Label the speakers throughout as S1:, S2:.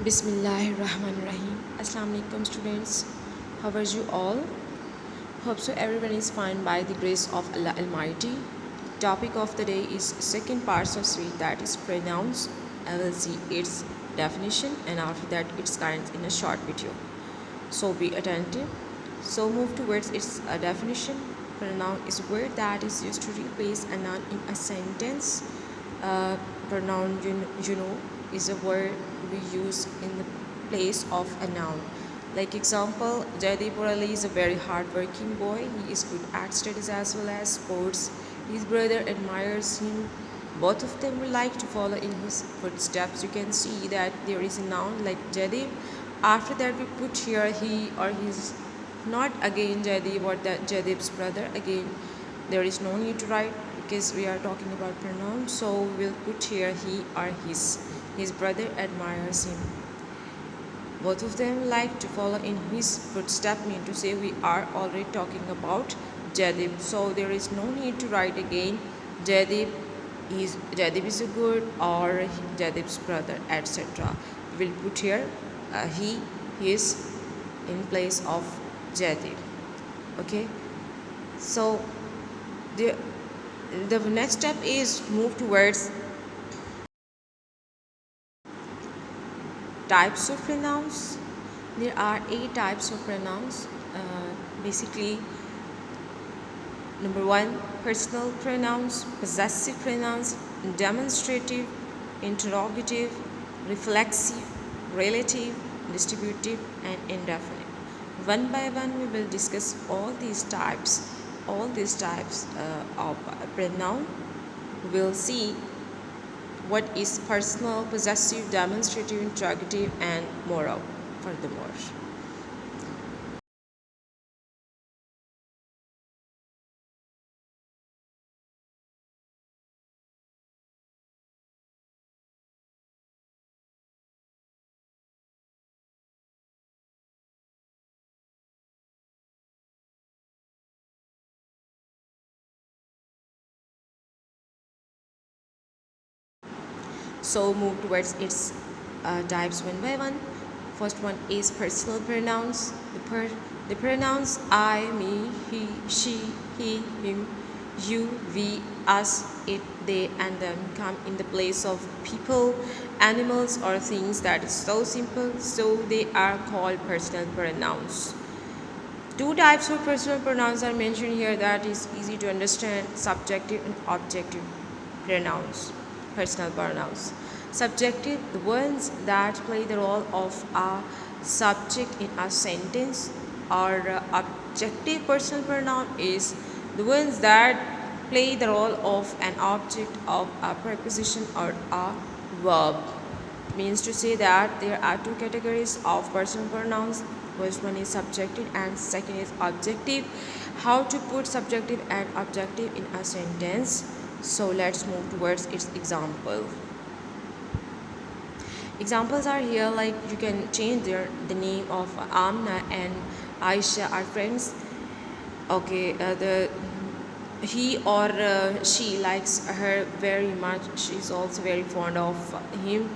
S1: Bismillahirrahmanirrahim. Assalamu alaikum students. How are you all? Hope so everyone is fine by the grace of Allah Almighty. Topic of the day is second part of Sri, that is pronouns. I will see its definition and after that its current in a short video. So be attentive. So move towards its definition. Pronoun is a word that is used to replace a noun in a sentence. Pronoun, you know, is a word we use in the place of a noun. Like example, Jaideep Ali is a very hardworking boy. He is good at studies as well as sports. His brother admires him. Both of them would like to follow in his footsteps. You can see that there is a noun like Jaideep. After that, we put here he or his, not again Jaideep or that Jaideep's brother. Again, there is no need to write because we are talking about pronouns. So we'll put here he or his. His brother admires him. Both of them like to follow in his footsteps, mean to say we are already talking about Jaideep. So there is no need to write again Jaideep is a good or Jaideep's brother, etc. We'll put here he, his in place of Jaideep. Okay. So the next step is move towards types of pronouns. There are 8 types of pronouns. Basically, number 1, personal pronouns, possessive pronouns, demonstrative, interrogative, reflexive, relative, distributive, and indefinite. One by one, we will discuss all these types of pronoun. We will see what is personal, possessive, demonstrative, interrogative, and moral furthermore. So move towards its types one by one. First one is personal pronouns. The pronouns I, me, he, she, him, you, we, us, it, they, and them come in the place of people, animals, or things. That is so simple. So they are called personal pronouns. 2 types of personal pronouns are mentioned here that is easy to understand: subjective and objective pronouns. Personal pronouns. Subjective, the ones that play the role of a subject in a sentence, or objective personal pronoun is the ones that play the role of an object of a preposition or a verb. Means to say that there are 2 categories of personal pronouns. First one is subjective and second is objective. How to put subjective and objective in a sentence? So let's move towards its example. Examples are here, like you can change the name of Amna and Aisha are friends. Okay, he or she likes her very much. She's also very fond of him,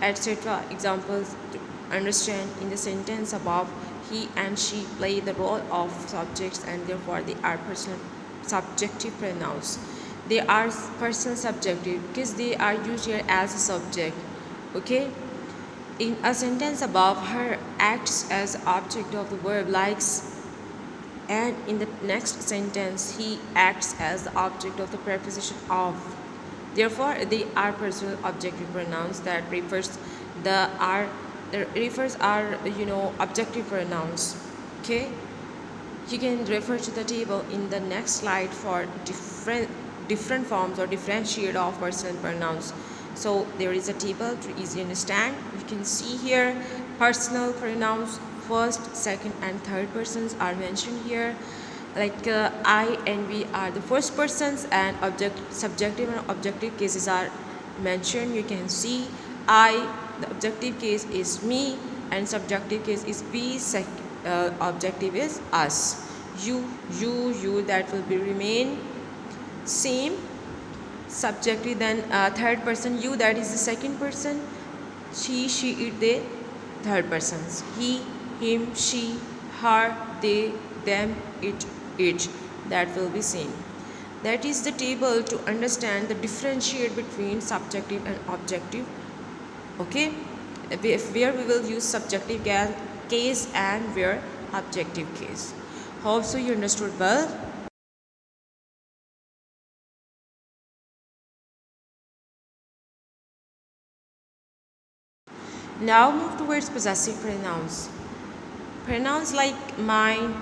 S1: etc. Examples to understand in the sentence above: he and she play the role of subjects and therefore they are personal subjective pronouns. They are personal subjective because they are used here as a subject. Okay, in a sentence above, her acts as object of the verb likes, and in the next sentence he acts as the object of the preposition of. Therefore they are personal objective pronouns. That refers are objective pronouns. Okay, you can refer to the table in the next slide for different forms or differentiate of personal pronouns. So there is a table to easily understand. You can see here personal pronouns, first, second, and third persons are mentioned here. Like I and we are the first persons, and subjective and objective cases are mentioned. You can see I, the objective case is me, and subjective case is we. Objective is us. You, that will be remain same. Subjective, then third person you, that is the second person. She, it, they, third persons. He, him, she, her, they, them, it. That will be seen. That is the table to understand the differentiate between subjective and objective. Okay, where we will use subjective case and where objective case. Hope so you understood well. Now move towards possessive pronouns. Pronouns like mine,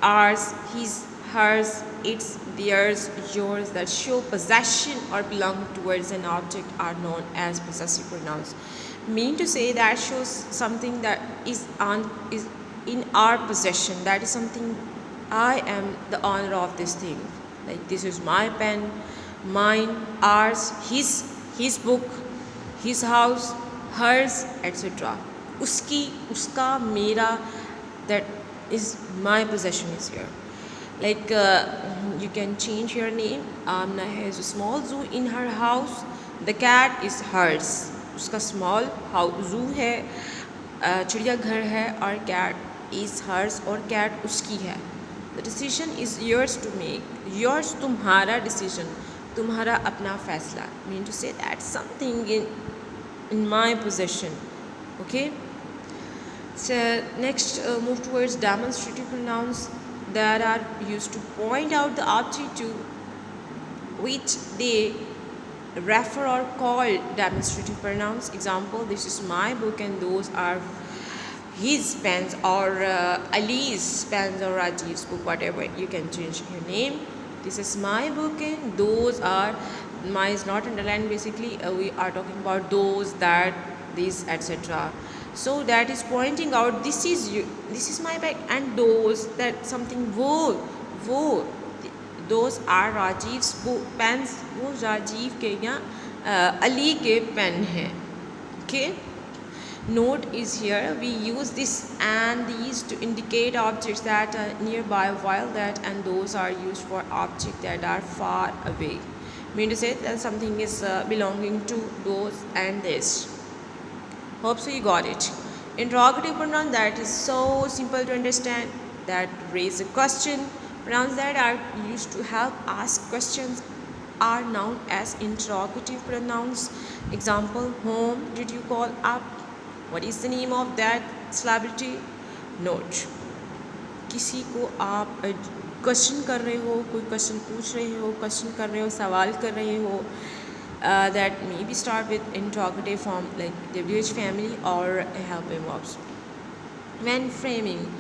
S1: ours, his, hers, its, theirs, yours that show possession or belong towards an object are known as possessive pronouns. Mean to say that shows something that is in our possession. That is something I am the owner of this thing. Like this is my pen, mine, ours, his book, his house, hers, etc. Uski, uska, mera, that is my possession is here. Like you can change your name. Amna has a small zoo in her house. The cat is hers. उसका small house zoo है, चिड़ियाघर है, और cat is hers और cat उसकी है. The decision is yours to make. Yours तुम्हारा decision, तुम्हारा अपना फैसला. Mean to say that something in my possession. Okay. So next move towards demonstrative pronouns that are used to point out the object to which they refer or call demonstrative pronouns. Example, this is my book and those are his pens, or Ali's pens, or Rajiv's book, whatever. You can change your name. This is my book and those are, my is not underlined basically. We are talking about those, that, these, etc. So that is pointing out this is you, this is my bag, and those, that something, wo, those are Rajiv's pens, वो राजीव के या Ali के pen हैं. Okay. Note is here, we use this and these to indicate objects that are nearby, while that and those are used for objects that are far away. Mean to say that something is belonging to those and this. Hope so you got it. Interrogative pronoun, that is so simple to understand, that raise a question. Pronouns that are used to help ask questions are known as interrogative pronouns. Example, whom did you call up? What is the name of that celebrity? Note, किसी को आप question कर रहे हो, कोई question पूछ रहे हो, क्वेश्चन कर रहे हो, सवाल कर रहे हो, that maybe start with interrogative form like WH family or helping verbs. When framing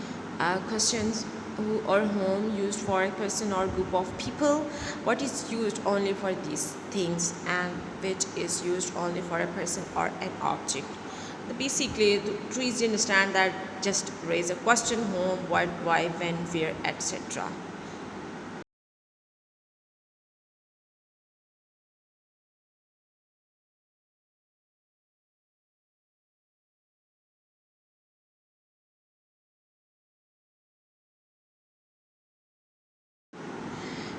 S1: questions, who or whom used for a person or group of people, what is used only for these things and which is used only for a person or an object. Basically, to easily understand that, just raise a question: whom, what, why, when, where, etc.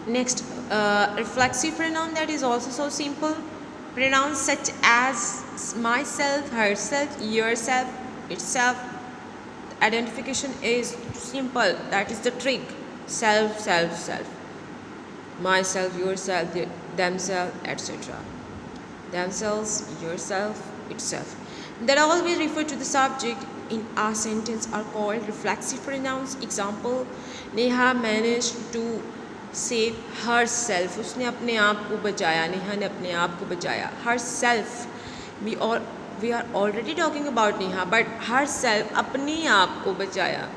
S1: Next, reflexive pronoun, that is also so simple. Pronouns such as myself, herself, yourself, itself. Identification is simple, that is the trick. Self, self, self. Myself, yourself, themselves, etc. Themselves, yourself, itself. That always refer to the subject in a sentence are called reflexive pronouns. Example, Neha managed to save herself. उसने अपने आप को बचाया. नेहा ने अपने आप को बचाया. Herself. We are already talking about Neha, but herself, अपने आप को बचाया.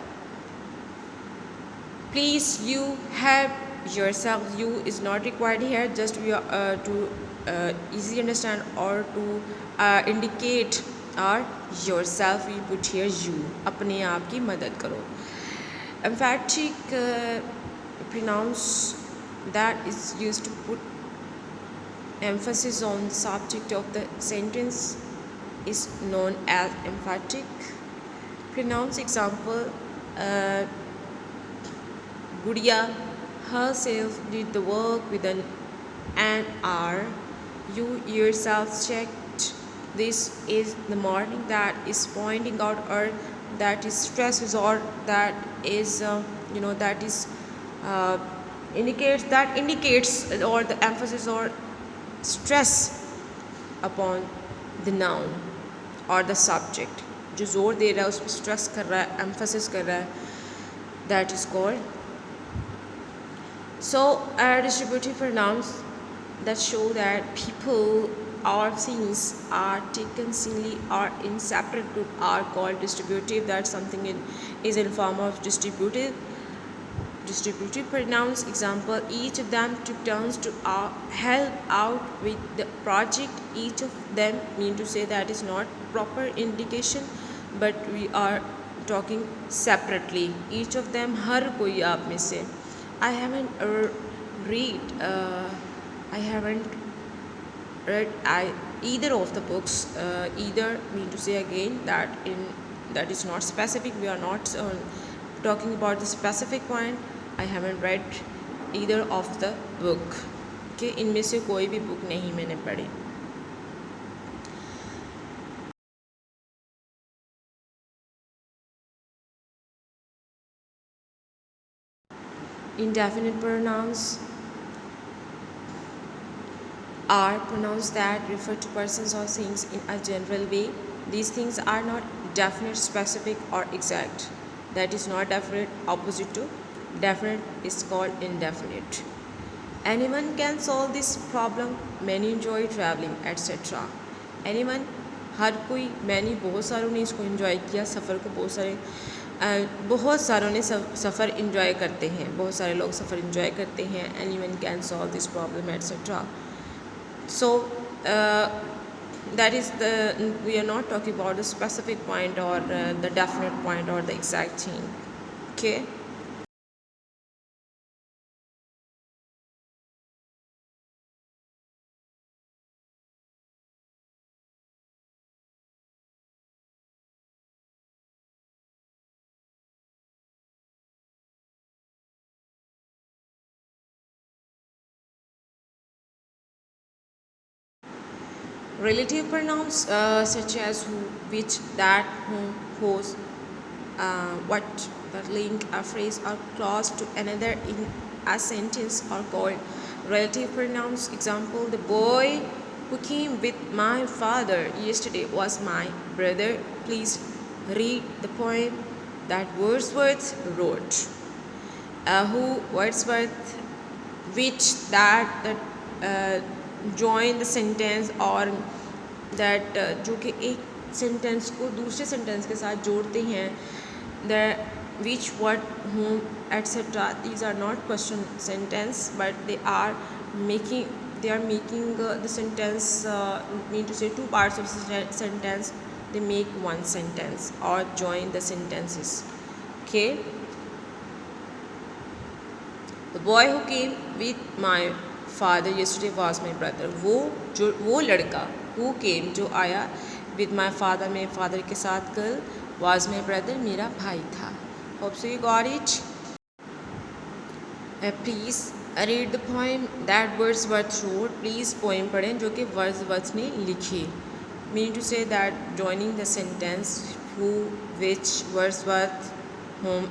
S1: Please, you help yourself. You is not required here. Just we are to easily understand or to indicate or yourself. We put here you. अपने आप की मदद करो. Emphatic pronouns that is used to put emphasis on the subject of the sentence is known as emphatic pronouns. Example, Gudiya herself did the work within an hour. You yourself checked This is the morning that is pointing out, or that is stresses, or that is that is uh, indicates or the emphasis or stress upon the noun or the subject, जो जोर दे रहा है उस पर stress कर रहा है, emphasis कर रहा है, that is called. So distributive pronouns that show that people or things are taken singly or in separate group are called distributive. That something is in form of distributive pronouns. Example, each of them took turns to help out with the project. Each of them mean to say that is not proper indication, but we are talking separately. Each of them, हर कोई आप में से. I haven't read I haven't read either of the books. Either mean to say again that is not specific. We are not talking about the specific point. I haven't read either of the book. कि इनमें से कोई भी book नहीं मैंने पढ़ी. Indefinite pronouns are pronouns that refer to persons or things in a general way. These things are not definite, specific, or exact. That is not definite. Opposite to definite is called indefinite. Anyone can solve this problem. Many enjoy traveling, etc. Anyone, हर कोई. मैंने बहुत सारों ने इसको enjoy किया. सफ़र को बहुत सारों ने सफ़र enjoy करते हैं. बहुत सारे लोग सफ़र enjoy करते हैं. Anyone can solve this problem, etc. So that is we are not talking about the specific point or the definite point or the exact thing. Okay. Relative pronouns such as who, which, that, whom, whose, what, the link a phrase or clause to another in a sentence are called relative pronouns. Example, the boy who came with my father yesterday was my brother. Please read the poem that Wordsworth wrote. Who, Wordsworth, which, that join the sentence और that जो कि एक sentence को दूसरे sentence के साथ जोड़ते हैं. the which, what, whom, etc. These are not question sentence, but they are making the sentence mean to say two parts of sentence. They make one sentence or join the sentences. Okay. The boy who came with my father yesterday was my brother. वो लड़का who came जो आया with my father मेरे father के साथ कल was my brother मेरा भाई था. Hope so you got it. Please read the poem that Wordsworth wrote. Please poem पढ़ें जो कि Wordsworth ने लिखी. Meaning to say that joining the sentence who, which, Wordsworth, whom